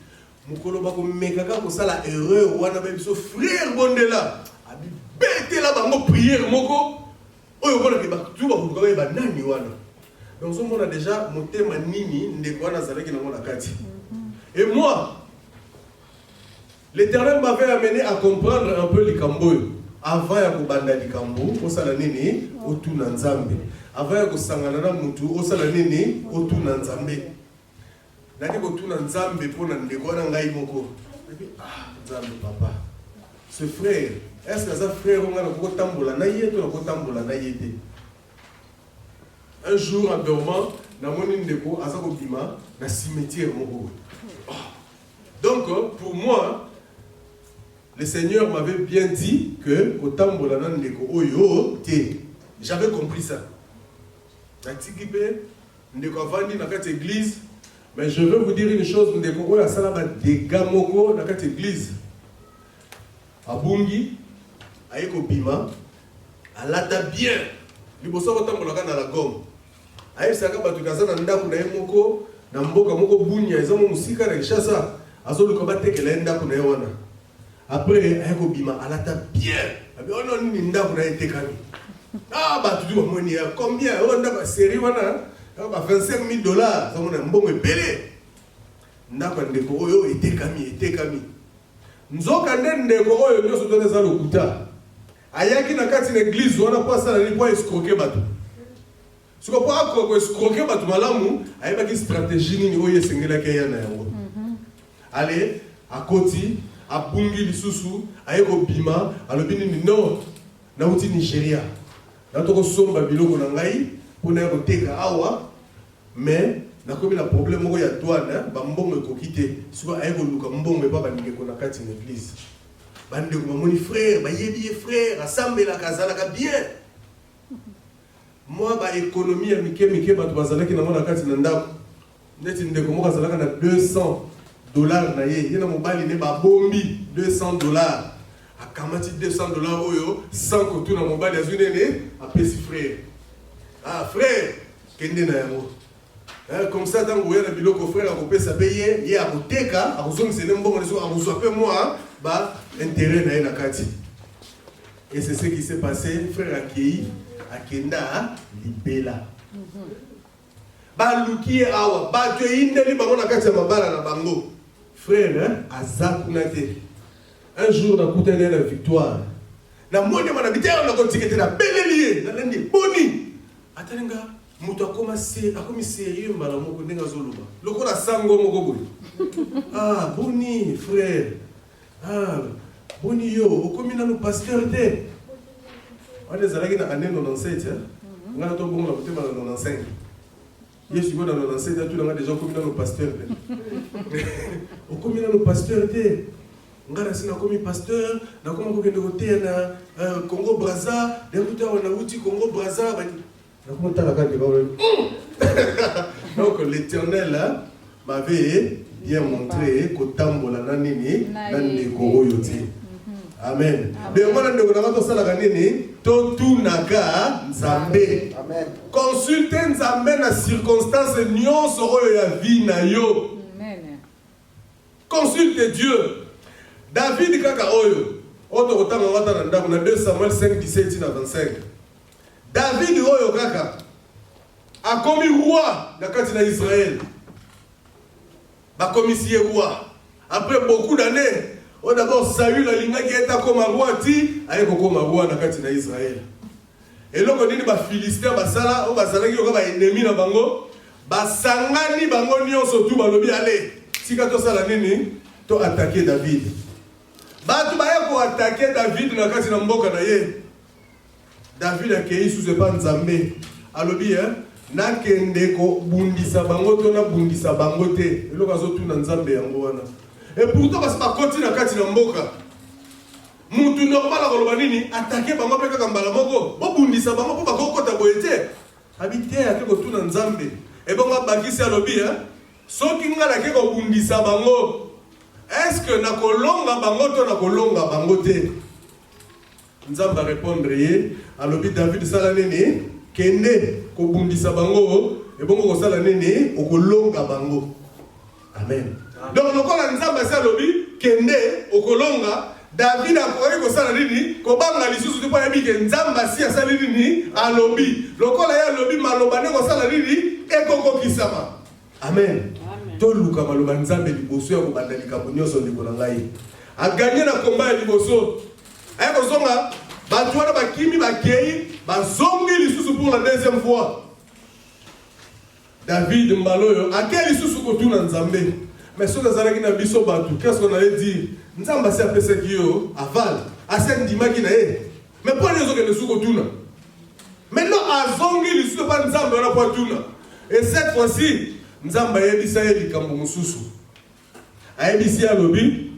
mukoloba ko mekaka ko sala erreur wana ba biso frère bondela bête là bango prière moko oyo bona ke ba tu ba ko ba nani wana donc on a déjà motema nini ndeko wana zalaki na mona kati. Et moi l'Éternel m'avait amené à comprendre un peu likambo avant ya ko banda likambo o sala nini o tuna nzambe avant ya ko sangana na mutu o sala nini o tuna nzambe nani ko tuna nzambe pona ndeko wana ngai moko nzambe papa ce frère. Est-ce que ça frère on a le tambola na yete ou le tambola na yete? Un jour en dormant, na moni ndeko azako bima na cimetière moko. Donc pour moi, le Seigneur m'avait bien dit que au tambola na ndeko oyo te. J'avais compris ça. Na tikipe ndeko avandi na kati église, mais je veux vous dire une chose, ndeko oyo asala ba dégâts moko na kati église. Abungi ayeko bima alata bien liboso kotambolaka na la gomme ayesaka bato kaza na ndako na ye moko na mboka moko bunya eza mo musika na Kinshasa azoluka batekela ye ndako na ye wana après ayeko bima alata bien abi ono nini ndako na ye tekami bato tu bamoni ya combien oyo ndako série wana ba $25,000 zamona mbongo ebele ndako ya ndeko oyo etekami nzoka nde ndeko oyo nyonso to eza lokuta ayaki na kati na église wana po asala nini po escroquer bato siko po ako escroquer bato malamu ayebaki stratégie nini oyo esengelaki eya na yango ale akoti abungi lisusu ayeko bima alobi nini non nauti Nigeria natoko somba biloko na ngai mpona ya koteka awa mais na komi na problème moko ya douane ba mbongo ekoki te soki aye koluka mbongo epa bandeko na kati na église bandeko bamoni frère bayebi ye frère asambelaka azalaka bien moi ba économie ya mike bato bazalaki nango na kati na ndako neti ndeko moko azalaka na $200 na ye na mobali ne babombi $200 akamati $200 oyo sans kotuna mobali azwi nene apesi frère ah frère kende na yango comme ça tant que le biloko frère a coupé sa paye il a koteka akuzongisa ne mbongo leso akuzwa pe moi ba intérêt na na kati et c'est ce qui s'est passé frère akei akenda libela ba luki awa ba to indeli bango na kati ya mabala na bango frère azakuna te un jour na kutana na victoire na monde mana bitero na kotikete na belelie na lendi boni atalenga mutu akomi sérieux mbala moko ndenge azoloba lokola sango moko boye ah boni frère ah boni yo okomi nanu pasteur te wana ezalaki na année 97 nga na tobongo na kotema na 95 yesu ko na 97 atulanga déjà okomi nanu pasteur te okomi nanu pasteur te nga na sina komi pasteur na koma kokende koteya na Congo Brazza ndekuta wana uti Congo Brazza donc l'Éternel m'avait bien montré qu'Otambola nanini nandeko oyote. Amen. De moi nandeko na to sala kanini to tunaka nzambe. Amen. Consulter nzambe na circonstance nyonso oyo ya vie na yo. Amen. Consulte Dieu. David kaka oyo oto kotanga wata na ndako na 2 Samuel 5:17 na 25. David oyo kaka a commis roi na kati na Israël. Ba commissaire roi. Après beaucoup d'années, on d'abord Saül alingaki eta comme roi ti ayeko comme roi na kati na Israël. Et loko nini ba Philistin basala o bazalaki ko ba ennemi na bango, basangani bango nyonso tu balobi ale. Sika to sala nini to attaquer David. Batu ba yako attaquer David na kati na mboka na ye. David a accueilli sous le pan Nzambe. Alobi na kende ko bundisa bango to na bundisa bango te. Elo kazo tu na Nzambe yango wana. Et pourtant parce pas continue na kati na mboka. Mutu normal akoloba nini attaquer bango pe kaka mbala moko. Bo bundisa bango po bakokota boyete. Habite ake ko tu na Nzambe. Et bon bakisi alobi soki ngala ke ko bundisa bango. Est-ce que na kolonga bango to na kolonga bango te? Nzamba répondre alobi David sala nini kende ko bundisa bango et bongo ko sala nini okolonga bango. Amen. Donc lokola Nzamba sala alobi kende okolonga David akoyi ko sala nini ko banga lisusu to pa yebi ke Nzamba si asala nini alobi lokola ya alobi maloba ne ko sala nini ekoko kisama. Amen. To luka maloba Nzambe liboso ya ko bandalika bonyoso ndiko na ngai a gagner na combat ya liboso. Aïe, Bozonga, Batouana Bakimi Bakei, Bazongi lisusu pour la deuxième fois. David Mbaloyo, à quel lisusu kotouna Nzambe? Mais si on a zalaki na biso Batou, qu'est-ce qu'on allait dire? Nzamba s'est appelé ce qui est aval, à cette dimaki na e. Mais pour les autres, les sous kotouna. Maintenant, à Zongi lisusu pas Nzamba na poitouna. Et cette fois-ci, Nzamba yebisa yebi kambo mususu. Ayebisi ya lobi.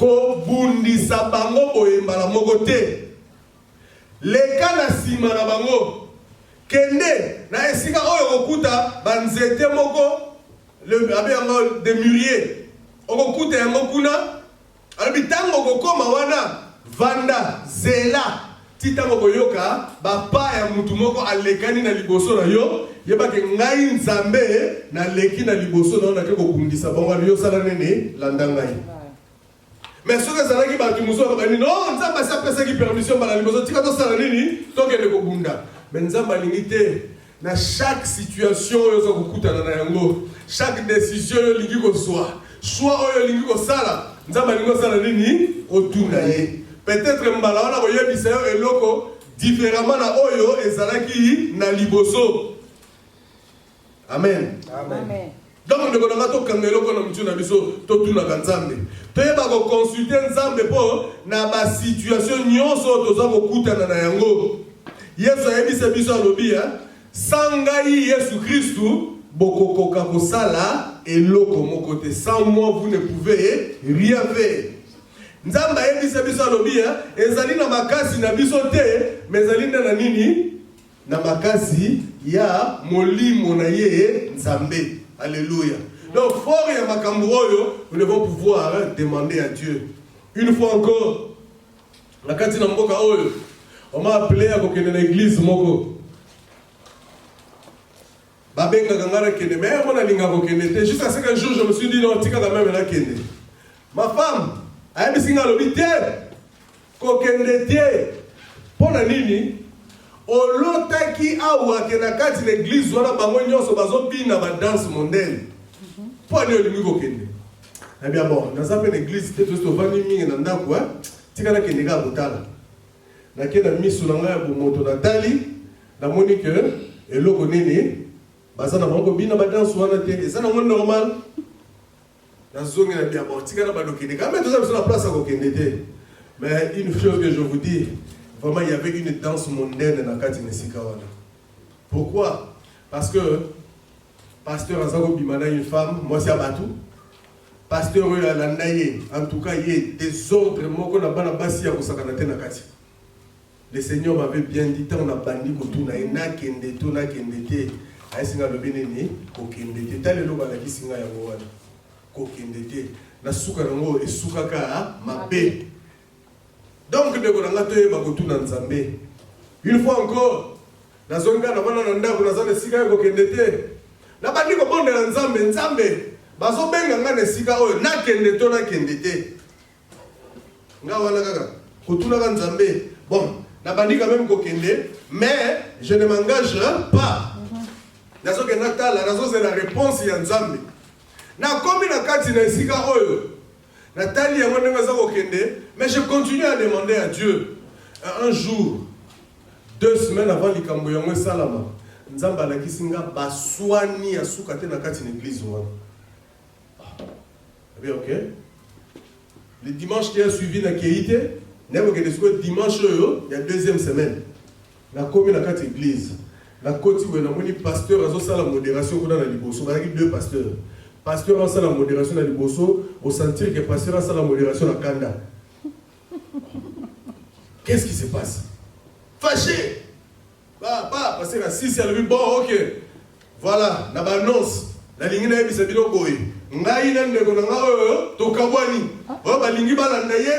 Ko bundisa bango boyembala moko te leka na sima na bango kende na esika oyo kokuta banzete moko le abe yango de mûrier okokuta yango kuna alobi tango kokoma wana vanda zela ti tango koyoka bapa ya mutu moko alekani na liboso na yo yebake ngai Nzambe na leki na liboso na yo nake kobundisa bango yo sala nene landa ngai. Mais ce que ça qui va tout non, Nzamba ça pesa qui permission bala liboso tika to sala nini to kende ko bunda. Mais Nzamba limité na chaque situation yo zo kokutana na yango, chaque décision yo lingi ko soit, choix yo lingi ko sala, Nzamba lingi ko sala nini otunda ye. Peut-être mbala wana ko yebisa yo eloko différemment na oyo ezalaki na liboso. Amen. Amen. Donc nous devons kangelo ko na mtu na biso to tuna Nzambe. Toyeba ko consulter Nzambe po na ba situation nyonso toza ko kutana na yango. Yesu ayebisa biso alobi sans ngai Yesu Christu bokokoka kosala eloko moko te. Sans moi vous ne pouvez rien faire. Nzamba yebisa biso alobi ezali na makasi na biso te, mais ezali na nini na makasi ya molimo na ye Nzambe. Alléluia. Donc fort ya makambo oyo, nous devons pouvoir demander à Dieu. Une fois encore, la kati na mboka oyo, on m'a appelé à kokende na église moko. Babenga ngara kende, mais mon alinga kokende te. Jusqu'à ce qu'un jour je me suis dit non, tika quand même na kende. Ma femme ayebi singa lobi te kokende te pona nini olotaki awa ke na kati l'église wana bango nyonso bazobina ba danse mondaine pona olingi kokende. Eh bien bon, dans une église te to vani mingi na ndako tika na kende ka botala na kenda misu na ngai bo moto na tali na moni que eloko nini bazana bango bina ba danse wana te ezana ngo normal. Mais une chose que je vous dis, vraiment il y avait une danse mondaine dans Kati Nesikawana. Pourquoi? Parce que pasteur Azako Bimana une femme, moi c'est Abatou. Pasteur Alandaye, en tout cas il y a des ordres moko na bana basi ya kosakanate na Kati. Le Seigneur m'avait bien dit on a bandi ko tuna ina kende tuna kendete. Ay singa lobineni ko kendete. Tale lo bala kisinga ya wana. Kokendete na suka nango esuka ka mabe. Donc de kolanga to yeba kotuna Nzambe. Une fois encore na zonga na bana na ndako na zane sika kokendete na bandi ko bonde na Nzambe Nzambe bazo benga ngane sika oyo na kendete na kendete nga wana kaka kotuna ka Nzambe. Bon na bandi quand même kokende, mais je ne m'engage pas. Nazo ke natala nazo c'est la réponse ya Nzambe. Na komi na kati na esika oyo Nathalie yango ndenge za kokende, mais je continue à demander à Dieu. Un jour, 2 semaines avant likambo yango salama, Nzamba la kisinga baswani ya suka te na kati na église wana. Bien OK. Le dimanche qui a suivi na keite, nebo ke desko dimanche oyo ya 2e semaine. Na komi na kati église. Na koti we na moni pasteur azo sala modération kuna na liboso, ba 2 pasteurs. Pasteur a la modération à Liboso, au sentir que pasteur a la modération à Kanda. Qu'est-ce qui se passe? Fâché. Parce que 6 elle dit bon OK. Voilà, na annonce. La ligne na bisa bino boy. Ngai na ndeko na nga to kabwani. O ba lingi balanda ye.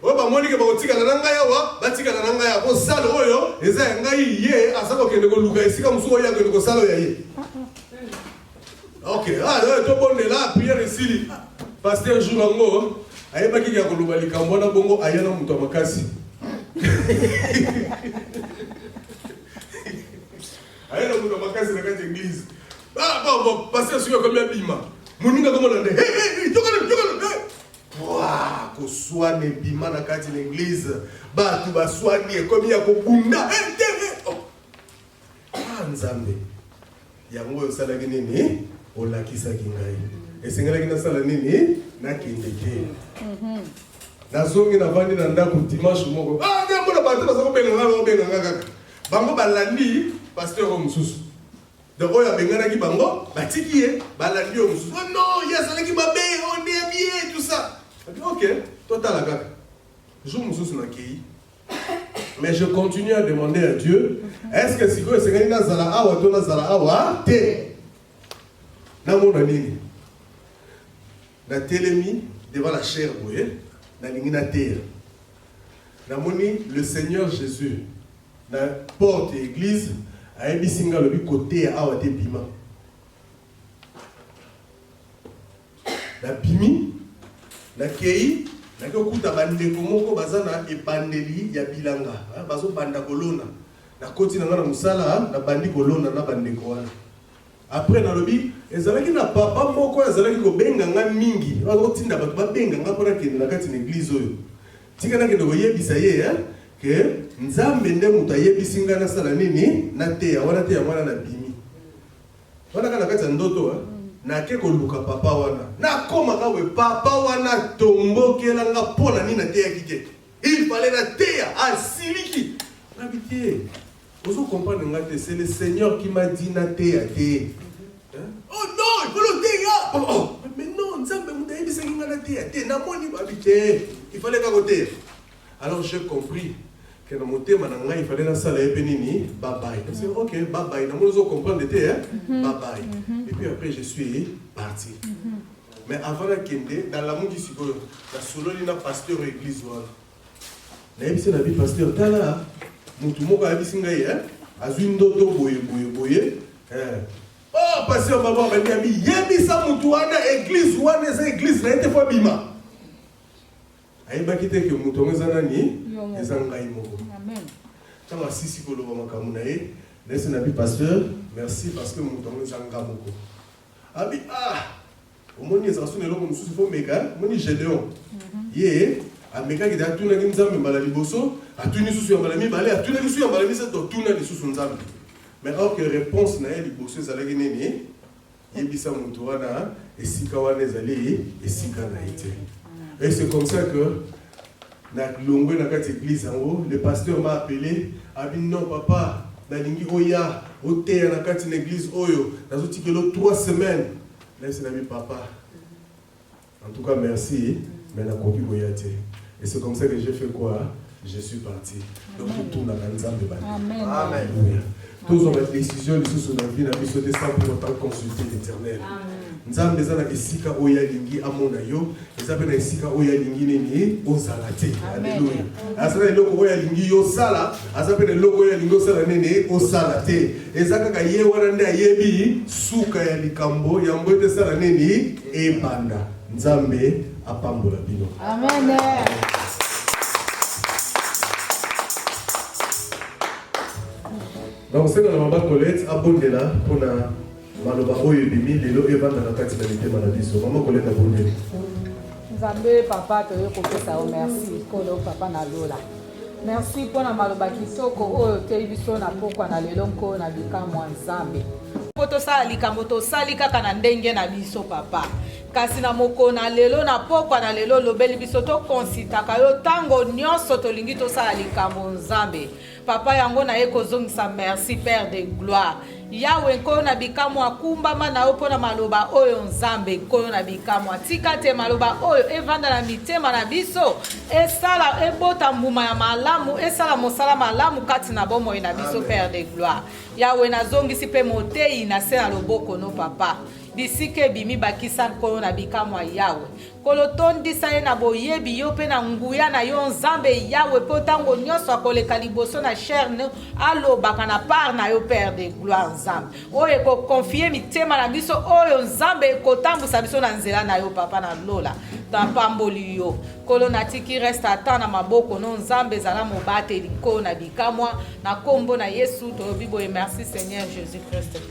O ba moni ke ba otika na ngai wa, ba tika na ngai ko sala oyo, eza ngai ye asako kende ko luka esika musuko ya kende ko sala ya ye. Ok, tout bon est là, prière ici. Pasteur Joulango, aïe pas qui a colobé les cambona bongo ayana mutomakasi. Ayana mutomakasi dans cette église. Bon, pasteur sur combien bima. Moninga comment on a dit? Hey, Waouh, qu'on soit né bima dans cette église. Bah, tu vas soigner comme il y a kokunda. Nzambe. Yango salagi nini? Ola kisa kingai. Esengela kina sala nini? Na kindete. Nazongi na vandi na ndako dimanche moko. Ngambo na bato bazako benga ngaka. Bango balandi pasteur omususu. Donc oya bengana ki bango, batiki ye, balandi omususu. Oh non, ya sala ki mabe, on est bien tout ça. OK, total kaka. Jour mususu na kei. Mais je continue à demander à Dieu, est-ce que si vous êtes dans la awa, tu dans la awa, te. Na mona nini. Na telemi devant la chair boye, na lingina terre. Na moni le Seigneur Jésus, na porte église, a ebisinga le côté awa te bima. Na bimi, na kei, na kokuta bandeko moko bazana ebandeli ya bilanga bazo banda kolona na koti na musala na bandi kolona na bandeko wana. Après na lobi ezalaki na papa moko ezalaki ko benga nga mingi bazo tinda bato ba benga nga pona kende na kati na église oyo tika na kende koyebisa ye que Nzambe nde mutu ayebisinga na sala nini na te wana te mwana na bimi wana kana kati ndoto na ke ko luka papa wana na koma kawe papa wana tombokela nga pona nini na te yakike il fallait na te asiliki na bitie Vous comprenez, c'est le Seigneur qui m'a dit naté à thé. Oh non, il faut le thé. Oh, mais non, il fallait qu'à côté. Alors j'ai compris que dans mon thé, il fallait la salle et pénini, bye bye. Je dis ok, bye bye. Dans mon oiseau comprendre le thé, bye bye. Et puis après, je suis parti. Mais avant la kende, dans l'amour du Sigo, la solo il y a pasteur église. La vie pasteur, t'as là. Moutoumoko a dit singaï, azundo to boye. Oh, pasteur Baba, il y a mis ça moutouana église, ouane c'est église, là était fois bima. Aïe bakite que moutoumé zanani, ezangaï moko. Amen. Quand on sisi kolo makamunae, laisse nabi pasteur, merci parce que moutoumé zanga moko. Abi au moins ils sont les locaux nous faut méga, moni Gédéon. Yé. Ameka qui a tout le monde dans le bosso, a tout le monde dans le balai, a tout le monde dans le c'est tout le monde. Mais or que réponse na le bosso ça la gagner, yebisa mutuana et sikawana zali et sikana été. Et c'est comme ça que na longwe na kati église en haut, le pasteur m'a appelé, a dit non papa, na lingi oya, au terre na kati l'église oyo, na zoti que 3 semaines. Laisse la vie papa. En tout cas merci, mais na koki boyate. Et c'est comme ça que j'ai fait quoi? Je suis parti. Donc tout tourne à l'ensemble. Amen. Amen. Tous ont la décision de sous la vie, n'a pas sauté sans pour autant consulter l'Éternel. Nzambe zana esika oya lingi amona yo, ezabena esika oya lingi nini ozalate. Alléluia. Asana loko oya lingi yo sala, azabena loko oya lingi sala nene osalate. Ezaka ka ye wana nda yebi suka ya likambo ya mbote sala nene ebanda. Nzambe apambola bino. Amen. Donc c'est dans la maman Colette abondela pour la maloba oyo bimi lelo evanda na kati na litema na biso. Maman Colette abondela. Nzambe papa toyo kopesa o merci kolo papa na lola. Merci pour la maloba kisoko oyo te biso na pokwa na lelo nko na bikamwa Nzambe. Poto sala likambo to sali kaka na ndenge na biso papa. Kasi na moko na lelo na pokwa na lelo lobeli biso to konsitaka yo tango nyonso to lingi to sala likambo Nzambe. Papa yango na ye kozongisa merci Père de gloire. Yawe nkoyo na bikamwa kumbama na yo pona maloba oyo Nzambe nkoyo na bikamwa tika te maloba oyo evanda na mitema na biso esala ebota mbuma ya malamu esala mosala malamu kati na bomoi na biso Père de gloire. Yawe nazongisi pe motei na se na loboko no papa. Bisike bimi bakisa nkoyo na bikamwa Yawe. Kolotondisa ye na boyebi yo pe na nguya na yo Nzambe Yawe po tango nyonso akoleka liboso na chair no alobaka na part na yo Père de gloire Nzambe. Oyo ko confier mitema na biso oyo Nzambe kotambusa biso na nzela na yo papa na lola. Tampamboli yo. Kolo natiki reste ata na maboko no Nzambe zala mobate liko na bikamwa na kombo na Yesu to bibo et merci Seigneur Jésus Christ.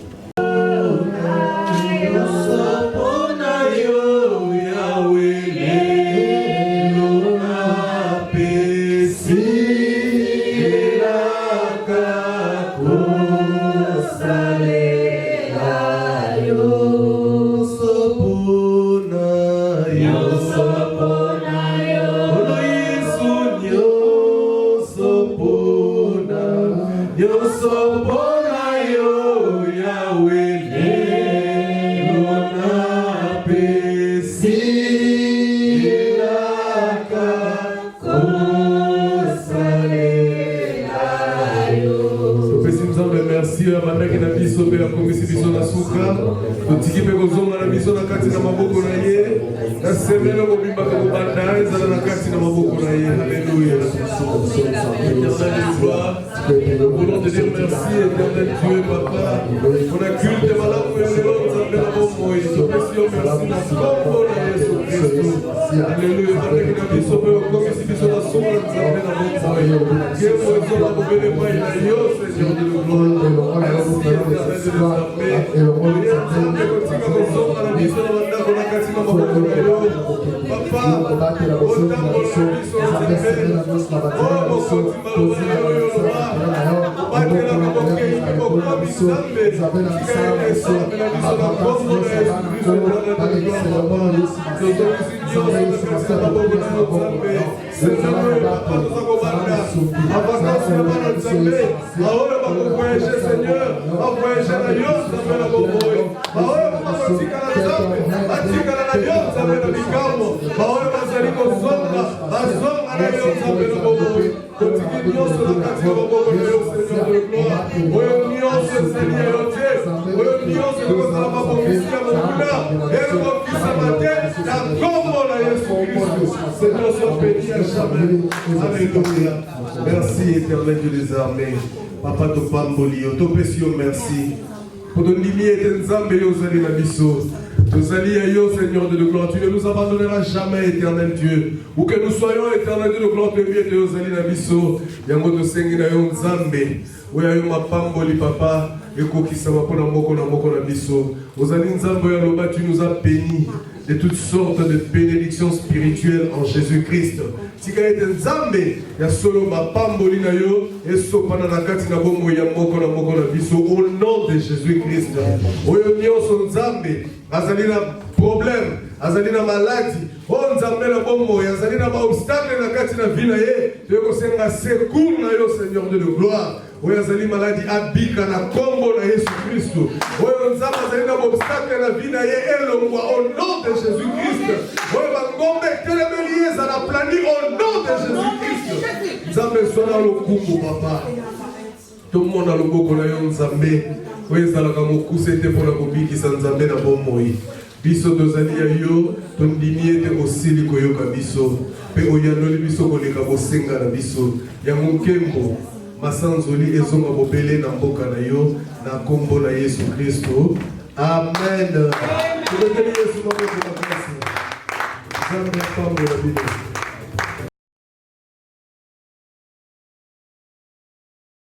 Nous voulons te dire merci, éternel Dieu, papa. On a culte malade pour les autres, ça fait la bonne moïse. Nous merci dans le Jésus-Christ. Alléluia. Avec la vie sauvée, comme ici, nous sommes ensemble, ça fait la bonne moïse. Dieu, nous sommes pour venir voir la Dieu, Seigneur de gloire. Merci, éternel de nous armer. Papa, voyager na yo nzambe na bomoi baoyo bakotikala nzambe batikala na yo nzambe na likambo baoyo bazali kozonga bazonga na yo nzambe na bomoi kotiki nyonso na kati ya maboko na yo seigneur de gloire oyo nyonso ezali ya yo te oyo nyonso ekozala mabongisi ya mokuna ekokisama te na kombo na yesu kristu seigneur soit béni à jamais alléluia merci éternel Dieu des armées papa topamboli yo topesi yo merci pour tondimi ete nzambe yo ozali na biso tozali ya yo seigneur de gloire tu ne nous abandonneras jamais éternel Dieu où que nous soyons éternel Dieu de gloire toyebi ete yo ozali na biso yango tosengi na yo nzambe oyo yo mapamboli papa ekokisama mpo na moko na biso ozali nzambe oyo aloba tu nous as bénis de toutes sortes de bénédictions spirituelles en Jésus-Christ. Tika ete nzambe ya solo mapamboli na yo esopana na kati na bomo ya moko na biso au nom de Jésus-Christ. Oyo nyonso nzambe azali na problème, azali na maladie, o nzambe na bomo azali na obstacle na kati na vie na ye, to kosenga secours na yo Seigneur de gloire. Oyo azali maladie abika na kombo na Yesu Kristo. Oyo nzambe azali na obstacle na vie na ye elongwa au nom de Jésus-Christ. Oyo bangombe telemeli ezala plani au nom de Jésus-Christ. Nzambe sona lokumu papa. Tomona loboko na yo nzambe. Oyo ezalaka mokuse te mpona kobikisa nzambe na bomoi. Biso tozali ya yo tondimi ete kosili koyoka biso mpe oyandoli biso koleka bosenga na biso yango nkembo masanzoli ezonga bobele na mboka na yo na kombo na Yesu Kristo amen. Tobeteli Yesu maboko na kasi nzambe apambola bino.